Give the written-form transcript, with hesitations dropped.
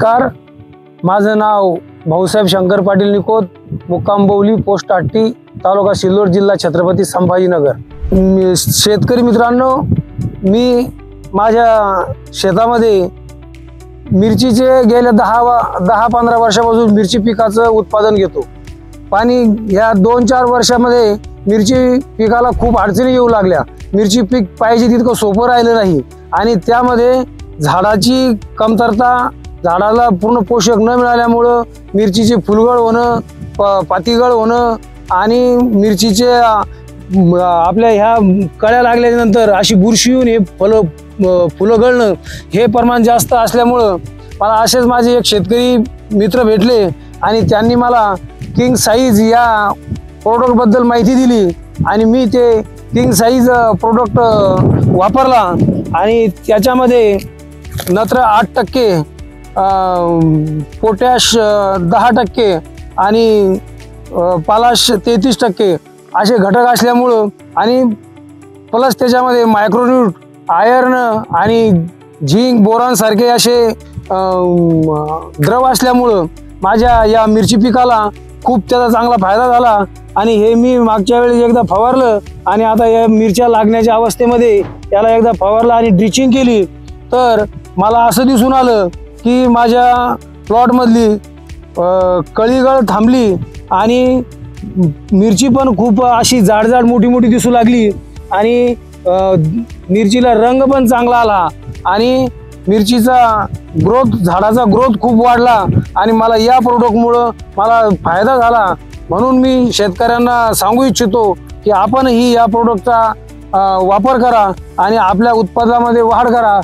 Car माझं नाव भाऊसाहेब शंकर पाटील निकोत, मुक्काम Bauli, post आट्टी, तालुका सिल्लोड, जिल्हा छत्रपती संभाजीनगर। शेतकरी मित्रांनो, मी माझ्या शेतामध्ये मिरचीचे गेल्या 10-15 वर्षापासून मिरची पिकाचं उत्पादन घेतो। पाणी ह्या 2-4 वर्षामध्ये मिरची पिकाला खूप अडचणी येऊ लागल्या। मिरची पीक पाहिजे तितकं सोपं राहिलं नाही आणि त्यामध्ये झाडाची कमतरता, झाडाला पूर्ण पोषक न मिळाल्यामुळं मिरचीचे फुलगळ होणं, पातीगळ होणं आणि मिरचीचे आपल्या ह्या कळ्या लागल्यानंतर अशी बुरशी येऊन हे फुलं गळणं हे प्रमाण जास्त असल्यामुळं मला असेच माझे एक शेतकरी मित्र भेटले आणि त्यांनी मला किंग साईज या प्रोडक्टबद्दल माहिती दिली आणि मी ते किंग साईज प्रोडक्ट वापरला आणि त्याच्यामध्ये नत्र 8%, पोटॅश 10% आणि पालाश 33% असे घटक असल्यामुळं आणि प्लस त्याच्यामध्ये मायक्रोन्यूट, आयर्न आणि झिंक, बोरॉन सारखे असे द्रव असल्यामुळं माझ्या या मिरची पिकाला खूप त्याचा चांगला फायदा झाला आणि हे मी मागच्या वेळेस एकदा फवारलं आणि आता या मिरच्या लागण्याच्या अवस्थेमध्ये याला एकदा फवारलं आणि ड्रिचिंग केली तर मला असं दिसून आलं की माझ्या प्लॉटमधली कळीगळ थांबली आणि मिरची पण खूप अशी जाड मोठी दिसू लागली आणि मिरचीला रंग पण चांगला आला आणि मिरचीचा ग्रोथ, झाडाचा ग्रोथ खूप वाढला आणि मला या प्रोडक्टमुळं मला फायदा झाला। म्हणून मी शेतकऱ्यांना सांगू इच्छितो की आपणही या प्रोडक्टचा वापर करा आणि आपल्या उत्पादनामध्ये वाढ करा।